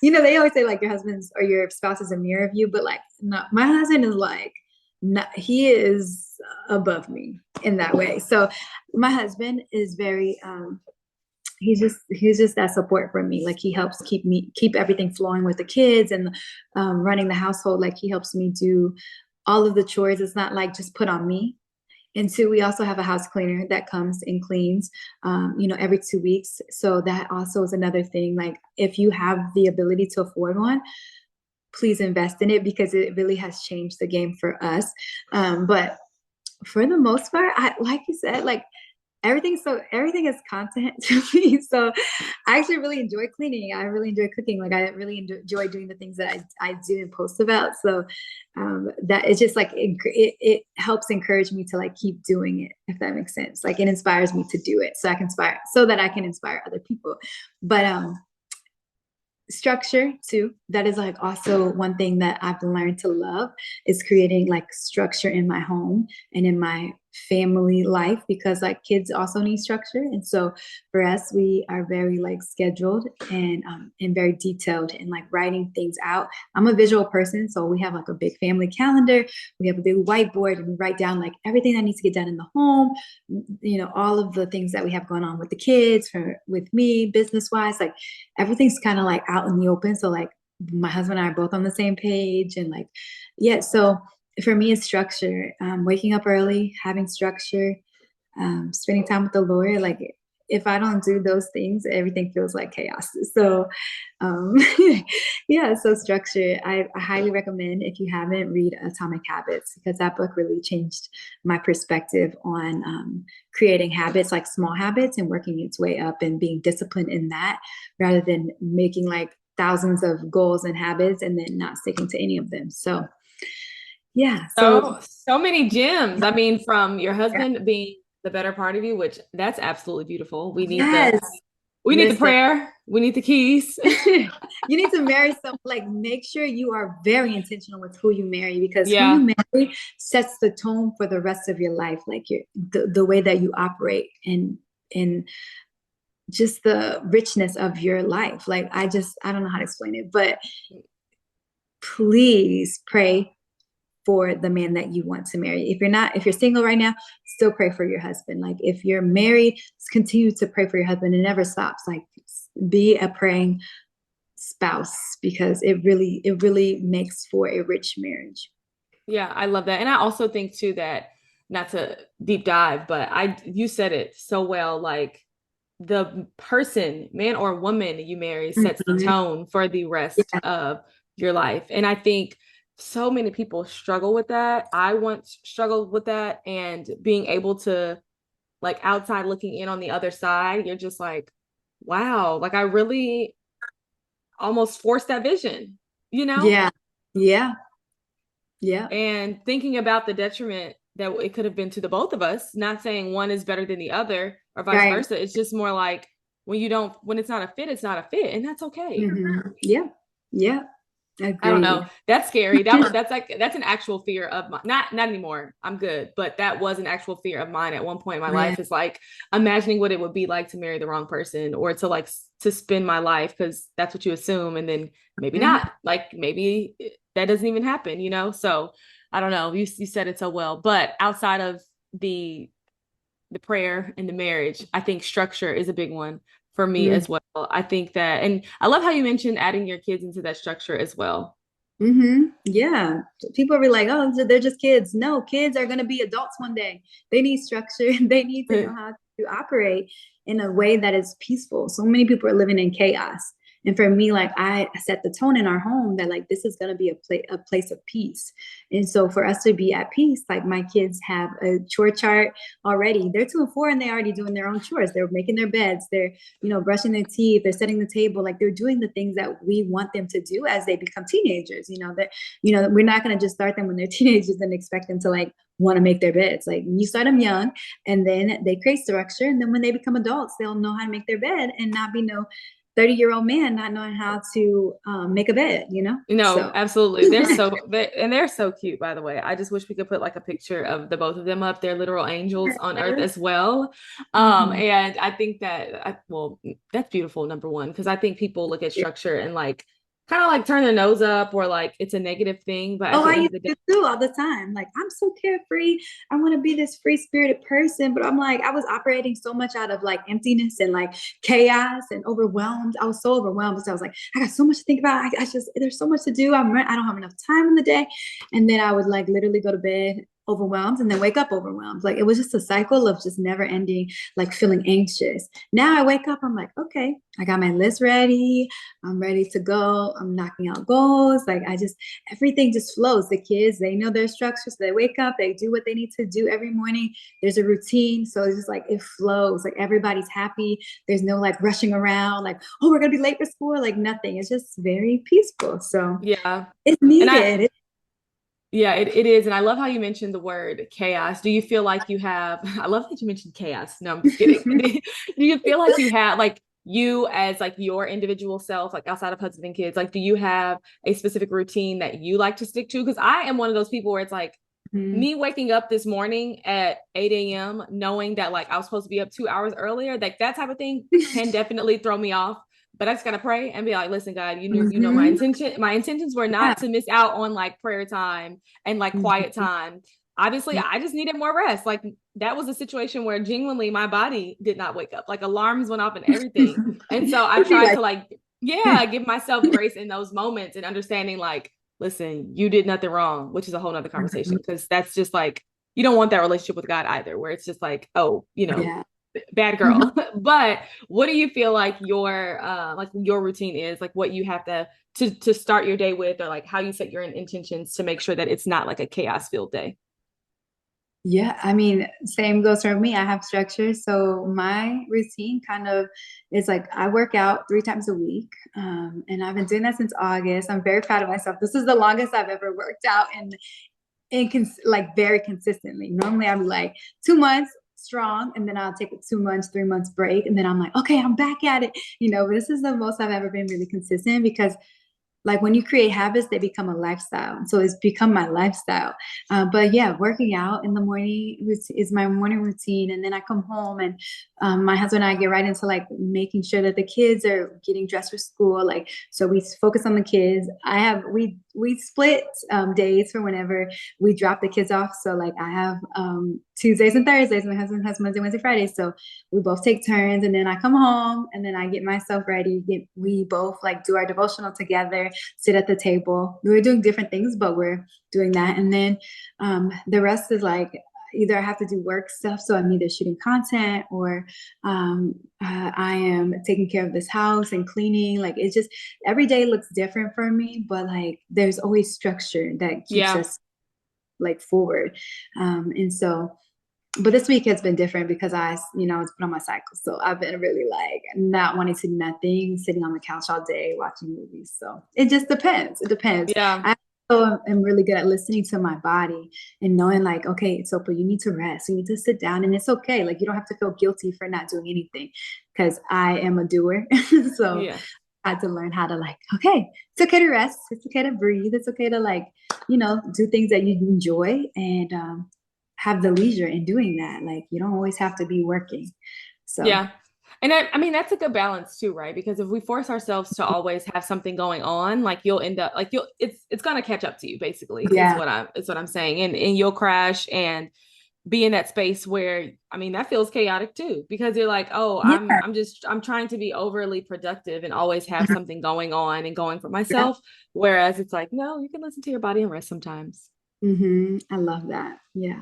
Speaker 2: They always say like your husband's or your spouse is a mirror of you, but like no, my husband is like, no, he is above me in that way. So my husband is very he's just that support for me. Like he helps keep everything flowing with the kids and running the household. Like he helps me do all of the chores. It's not like just put on me. And two, we also have a house cleaner that comes and cleans, every 2 weeks. So that also is another thing. Like if you have the ability to afford one, please invest in it, because it really has changed the game for us. But for the most part, like you said, like everything is content to me. So I actually really enjoy cleaning. I really enjoy cooking. Like I really enjoy doing the things that I do and post about. So that it's just like it helps encourage me to like keep doing it, if that makes sense. Like it inspires me to do it so that I can inspire other people. But structure too, that is like also one thing that I've learned to love, is creating like structure in my home and in my family life, because like kids also need structure. And so for us, we are very like scheduled and very detailed and like writing things out. I'm a visual person, so we have like a big family calendar, we have a big whiteboard, and we write down like everything that needs to get done in the home, all of the things that we have going on with the kids, with me business wise. Like everything's kind of like out in the open, so like my husband and I are both on the same page. And like, yeah, so for me it's structure. Waking up early, having structure, spending time with the Lord. Like if I don't do those things, everything feels like chaos. So yeah, so structure, I highly recommend, if you haven't, read Atomic Habits, because that book really changed my perspective on creating habits, like small habits, and working its way up and being disciplined in that, rather than making like thousands of goals and habits and then not sticking to any of them. So yeah,
Speaker 1: so many gems. I mean, from your
Speaker 2: yeah.
Speaker 1: husband being the better part of you, which that's absolutely beautiful.
Speaker 2: Yes,
Speaker 1: We need the
Speaker 2: listen.
Speaker 1: prayer. We need the keys.
Speaker 2: You need to marry someone. Like make sure you are very intentional with who you marry, because who
Speaker 1: Yeah.
Speaker 2: you marry sets the tone for the rest of your life. Like the way that you operate and just the richness of your life. Like I don't know how to explain it, but please pray for the man that you want to marry. If you're single right now, still pray for your husband. Like if you're married, continue to pray for your husband. It never stops. Like be a praying spouse, because it really makes for a rich marriage.
Speaker 1: Yeah, I love that. And I also think too that, not to deep dive, but you said it so well, like the person, man or woman you marry, sets the
Speaker 2: Mhm.
Speaker 1: tone for the rest
Speaker 2: Yeah.
Speaker 1: of your life. And I think so many people struggle with that. I once struggled with that, and being able to, like, outside looking in on the other side, you're just like, wow, like I really almost forced that vision, you know?
Speaker 2: Yeah. Yeah. Yeah.
Speaker 1: And thinking about the detriment that it could have been to the both of us, not saying one is better than the other or vice
Speaker 2: Right.
Speaker 1: versa. It's just more like when it's not a fit, it's not a fit. And that's okay.
Speaker 2: Yeah. Yeah.
Speaker 1: I don't
Speaker 2: Agreed.
Speaker 1: know. That's scary. That's an actual fear of mine. Not anymore. I'm good. But that was an actual fear of mine at one point in my
Speaker 2: Yeah.
Speaker 1: life, is like imagining what it would be like to marry the wrong person, or to like to spend my life, because that's what you assume, and then maybe
Speaker 2: Mhm.
Speaker 1: not. Like maybe that doesn't even happen, you know? So I don't know. You said it so well. But outside of the prayer and the marriage, I think structure is a big one for me
Speaker 2: Mhm.
Speaker 1: as well. I think that, and I love how you mentioned adding your kids into that structure as well.
Speaker 2: Yeah. People are like, oh, they're just kids. No, kids are going to be adults one day. They need structure. They need to know how to operate in a way that is peaceful. So many people are living in chaos. And for me, like I set the tone in our home that like this is gonna be a place of peace. And so for us to be at peace, like my kids have a chore chart already. They're 2 and 4 and they're already doing their own chores. They're making their beds, they're, brushing their teeth, they're setting the table, like they're doing the things that we want them to do as they become teenagers. That we're not gonna just start them when they're teenagers and expect them to like want to make their beds. Like you start them young and then they create structure. And then when they become adults, they'll know how to make their bed and not be no 30-year-old man not knowing how to make a bed,
Speaker 1: No,
Speaker 2: So
Speaker 1: absolutely. They're so cute, by the way. I just wish we could put like a picture of the both of them up. They're literal angels on earth as well.
Speaker 2: Mhm.
Speaker 1: And I think well, that's beautiful, number one, because I think people look at structure and like kind of like turn their nose up or like it's a negative thing. But at
Speaker 2: Oh,
Speaker 1: the
Speaker 2: I
Speaker 1: end of
Speaker 2: used
Speaker 1: the day,
Speaker 2: to do all the time. Like, I'm so carefree. I want to be this free spirited person. But I'm like, I was operating so much out of like emptiness and like chaos and overwhelmed. I was so overwhelmed. So I was like, I got so much to think about. There's so much to do. I don't have enough time in the day. And then I would like literally go to bed overwhelmed and then wake up overwhelmed. Like, it was just a cycle of just never ending, like feeling anxious. Now I wake up, I'm like, okay, I got my list ready. I'm ready to go. I'm knocking out goals. Like, everything just flows. The kids, they know their structures. They wake up, they do what they need to do every morning. There's a routine. So it's just like it flows. Like everybody's happy. There's no like rushing around, like, oh, we're gonna be late for school. Like nothing. It's just very peaceful. So
Speaker 1: yeah.
Speaker 2: it's
Speaker 1: And
Speaker 2: needed.
Speaker 1: yeah, it is. And I love how you mentioned the word chaos. Do you feel like you have, I love that you mentioned chaos. No, I'm just kidding. Do you feel like you have, like, you as like your individual self, like outside of husband and kids, like, do you have a specific routine that you like to stick to? Because I am one of those people where it's like,
Speaker 2: Mhm.
Speaker 1: me waking up this morning at 8 a.m., knowing that like I was supposed to be up 2 hours earlier, like that type of thing can definitely throw me off. But I just gotta pray and be like, listen, God,
Speaker 2: Mhm.
Speaker 1: my intentions were
Speaker 2: Yeah.
Speaker 1: not to miss out on like prayer time and like quiet
Speaker 2: Mhm.
Speaker 1: time. Obviously, I just needed more rest. Like that was a situation where genuinely my body did not wake up. Like alarms went off and everything. And so I
Speaker 2: It'd be
Speaker 1: tried
Speaker 2: like,
Speaker 1: to like, yeah, give myself grace in those moments and understanding like, listen, you did nothing wrong, which is a whole nother conversation because that's just like, you don't want that relationship with God either, where it's just like, oh,
Speaker 2: yeah.
Speaker 1: bad
Speaker 2: Mhm.
Speaker 1: girl. But what do you feel like your routine is, like what you have to start your day with, or like how you set your intentions to make sure that it's not like a chaos filled day?
Speaker 2: Yeah, I mean, same goes for me. I have structure. So my routine kind of is like I work out 3 times a week. And I've been doing that since August. I'm very proud of myself. This is the longest I've ever worked out and like very consistently. Normally I'm like 2 months strong and then I'll take a 2 months, 3 months break. And then I'm like, okay, I'm back at it. But this is the most I've ever been really consistent because like when you create habits, they become a lifestyle. So it's become my lifestyle. But yeah, working out in the morning is my morning routine. And then I come home and my husband and I get right into like making sure that the kids are getting dressed for school. Like, so we focus on the kids. We split days for whenever we drop the kids off. So like I have Tuesdays and Thursdays. My husband has Monday, Wednesday, Friday. So we both take turns and then I come home and then I get myself ready. We both like do our devotional together, sit at the table. We're doing different things, but we're doing that. And then the rest is like either I have to do work stuff. So I'm either shooting content or I am taking care of this house and cleaning. Like it's just every day looks different for me, but like there's always structure that keeps
Speaker 1: Yeah.
Speaker 2: us like forward. And so but this week has been different because I was put on my cycle. So I've been really like not wanting to do nothing, sitting on the couch all day watching movies. So it just depends. It depends.
Speaker 1: Yeah.
Speaker 2: I also am really good at listening to my body and knowing like, okay, Sopa, you need to rest. You need to sit down and it's okay. Like you don't have to feel guilty for not doing anything because I am a doer. So
Speaker 1: Yeah.
Speaker 2: I had to learn how to like, okay, it's okay to rest. It's okay to breathe. It's okay to like, do things that you enjoy and have the leisure in doing that. Like you don't always have to be working. So
Speaker 1: Yeah. And I mean, that's a good balance too, right? Because if we force ourselves to always have something going on, like you'll end up like it's gonna catch up to you, basically,
Speaker 2: yeah.
Speaker 1: is what I'm saying. And you'll crash and be in that space where, I mean, that feels chaotic too, because you're like, oh,
Speaker 2: Yeah.
Speaker 1: I'm trying to be overly productive and always have
Speaker 2: Mhm.
Speaker 1: something going on and going for
Speaker 2: Yeah.
Speaker 1: myself. Whereas it's like, no, you can listen to your body and rest sometimes.
Speaker 2: I love that. Yeah.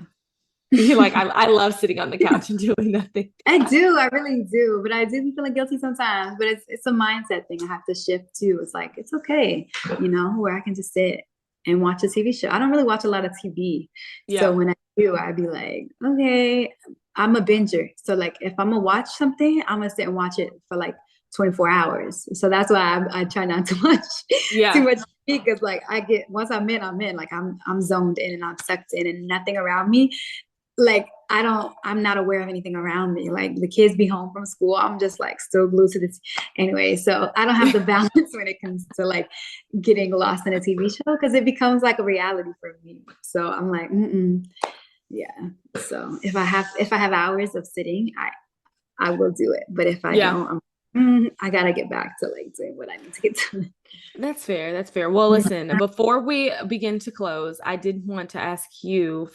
Speaker 1: You're like, I love sitting on the couch and doing nothing.
Speaker 2: I do, I really do, but I do be feeling guilty sometimes. But it's a mindset thing I have to shift too. It's like it's okay, where I can just sit and watch a TV show. I don't really watch a lot of TV, so
Speaker 1: Yeah.
Speaker 2: when I do, I'd be like, okay, I'm a binger. So like, if I'm gonna watch something, I'm gonna sit and watch it for like 24 hours. So that's why I try not to watch too
Speaker 1: Yeah.
Speaker 2: much TV because like I get once I'm in, like I'm zoned in and I'm sucked in, and nothing around me like I'm not aware of anything around me. Like the kids be home from school, I'm just like still glued to this anyway. So I don't have the balance when it comes to like getting lost in a TV show because it becomes like a reality for me. So I'm like, yeah. So if I have hours of sitting, I will do it. But if I
Speaker 1: Yeah.
Speaker 2: don't, I gotta get back to like doing what I need to get done.
Speaker 1: That's fair. That's fair. Well, listen, before we begin to close, I did want to ask you,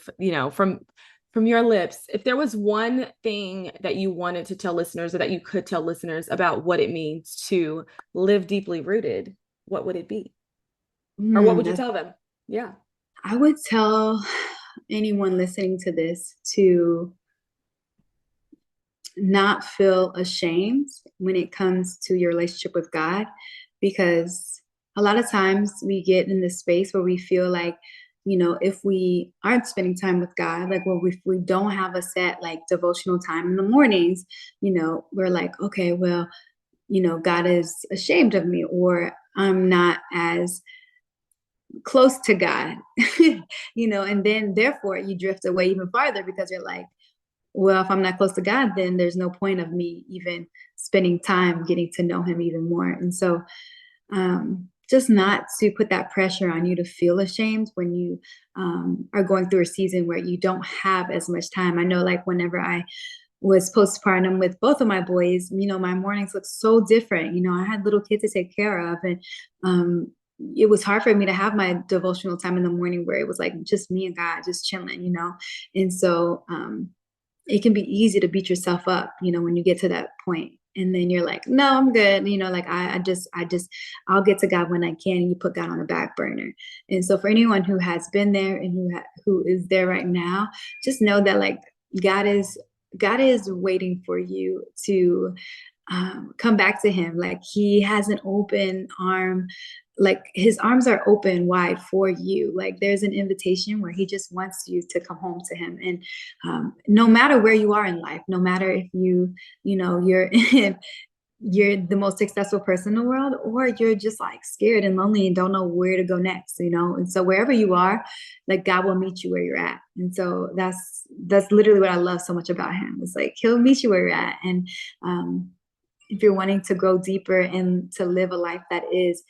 Speaker 1: from your lips, if there was one thing that you wanted to tell listeners or that you could tell listeners about what it means to live deeply rooted, what would it be? Or what would you tell them? Yeah.
Speaker 2: I would tell anyone listening to this to not feel ashamed when it comes to your relationship with God, because a lot of times we get in this space where we feel like, if we aren't spending time with God, like, well, if we don't have a set like devotional time in the mornings, we're like, okay, well, God is ashamed of me, or I'm not as close to God, and then therefore you drift away even farther because you're like, well, if I'm not close to God, then there's no point of me even spending time getting to know him even more. And so just not to put that pressure on you to feel ashamed when you are going through a season where you don't have as much time. I know like whenever I was postpartum with both of my boys, my mornings looked so different. I had little kids to take care of, and it was hard for me to have my devotional time in the morning where it was like just me and God just chilling. And so it can be easy to beat yourself up, when you get to that point. And then you're like, no, I'm good. Like I'll get to God when I can. And you put God on the back burner. And so for anyone who has been there and who is there right now, just know that like God is waiting for you to come back to him. Like he has an open arm, like his arms are open wide for you. Like there's an invitation where he just wants you to come home to him. And no matter where you are in life, no matter if you're you're the most successful person in the world, or you're just like scared and lonely and don't know where to go next, and so wherever you are, like God will meet you where you're at. And so that's literally what I love so much about him. It's like he'll meet you where you're at. And if you're wanting to go deeper and to live a life that is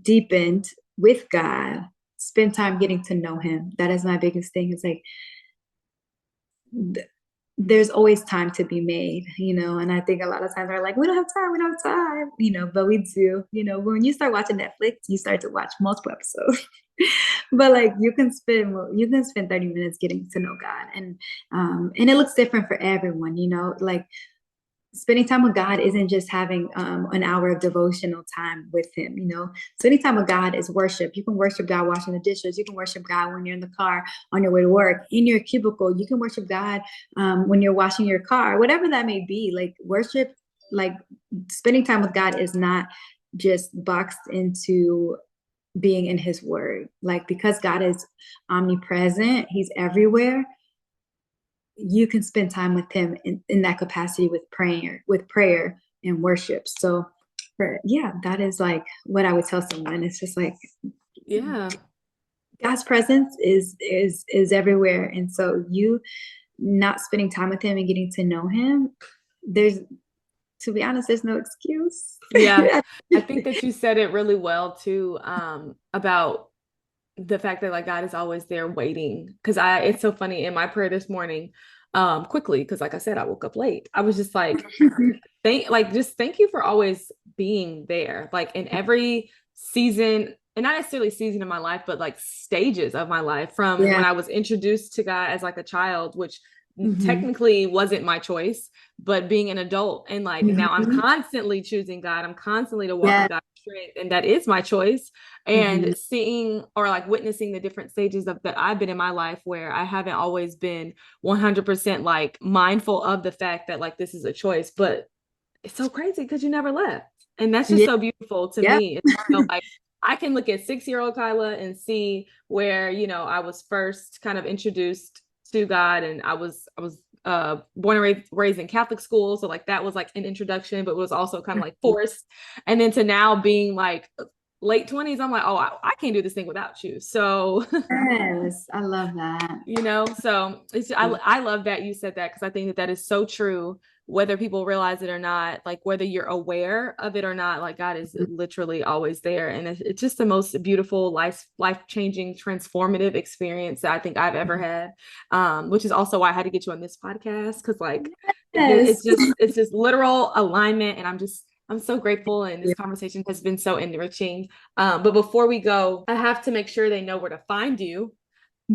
Speaker 2: deepened with God, spend time getting to know him. That is my biggest thing. It's like there's always time to be made, and I think a lot of times we're like, we don't have time, but we do. When you start watching Netflix, you start to watch multiple episodes. But like you can spend 30 minutes getting to know God, and it looks different for everyone. Like spending time with God isn't just having an hour of devotional time with him. Spending time with God is worship. You can worship God washing the dishes. You can worship God when you're in the car on your way to work, in your cubicle. You can worship God when you're washing your car, whatever that may be. Like worship, like spending time with God is not just boxed into being in his word. Like because God is omnipresent, he's everywhere. You can spend time with him in that capacity with prayer and worship. So that is like what I would tell someone. It's just like,
Speaker 1: Yeah.
Speaker 2: God's presence is everywhere. And so you not spending time with him and getting to know him, to be honest, there's no excuse.
Speaker 1: Yeah. I think that you said it really well too, about the fact that like God is always there waiting. Cause it's so funny in my prayer this morning, quickly, because like I said, I woke up late. I was just like, thank you for always being there, like in every season, and not necessarily season of my life, but like stages of my life, from when I was introduced to God as like a child, which technically wasn't my choice, but being an adult, and like now I'm constantly choosing God. I'm constantly to walk with God, straight, and that is my choice.
Speaker 2: Mhm.
Speaker 1: And seeing or like witnessing the different stages of that I've been in my life where I haven't always been 100% like mindful of the fact that like this is a choice, but it's so crazy because you never left. And that's just
Speaker 2: Yeah.
Speaker 1: so beautiful to
Speaker 2: Yep.
Speaker 1: me. It's, like I can look at 6-year-old Khaila and see where, I was first kind of introduced to God, and I was born and raised in Catholic school. So like that was like an introduction, but it was also kind of like forced. And then to now being like late 20s, I'm like, oh, I can't do this thing without you. So
Speaker 2: Yes, I love that.
Speaker 1: so I love that you said that because I think that that is so true, whether people realize it or not, like whether you're aware of it or not, like God is literally always there. And it's just the most beautiful life-changing transformative experience that I think I've ever had, which is also why I had to get you on this podcast, because like
Speaker 2: Yes.
Speaker 1: it's just literal alignment, and I'm so grateful, and this conversation has been so enriching. But before we go, I have to make sure they know where to find you.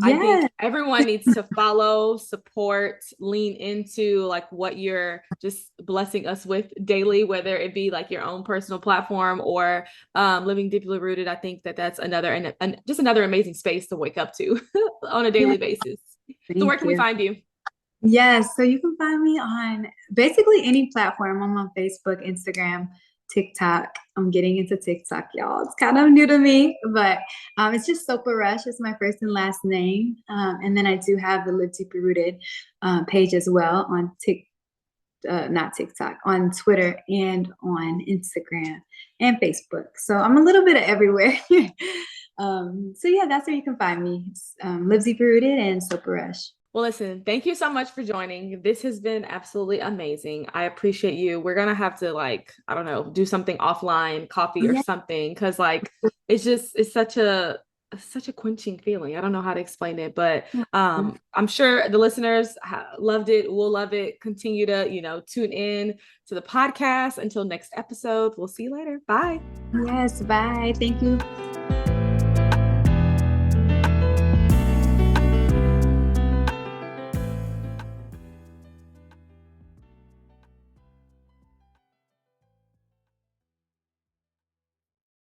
Speaker 1: I think
Speaker 2: Yes.
Speaker 1: everyone needs to follow, support, lean into like what you're just blessing us with daily, whether it be like your own personal platform or living deeply rooted. I think that that's another and just another amazing space to wake up to on a daily
Speaker 2: Yes.
Speaker 1: basis. So where
Speaker 2: Thank
Speaker 1: can we
Speaker 2: you.
Speaker 1: find you?
Speaker 2: Yes, so you can find me on basically any platform. I'm on Facebook, Instagram, TikTok. I'm getting into TikTok, y'all. It's kind of new to me, but it's just Sopha Rush. It's my first and last name. And then I do have the Live Deeply Rooted page as well on not TikTok, on Twitter and on Instagram and Facebook. So I'm a little bit of everywhere. So yeah, that's where you can find me. It's, Live Deeply Rooted and Sopha Rush.
Speaker 1: Well, listen, thank you so much for joining. This has been absolutely amazing. I appreciate you. We're gonna have to like, I don't know, do something offline, coffee or
Speaker 2: Yeah.
Speaker 1: something, because like it's such a quenching feeling. I don't know how to explain it, but I'm sure the listeners loved it, will love it. Continue to, tune in to the podcast. Until next episode, we'll see you later. Bye.
Speaker 2: Yes, bye. Thank you.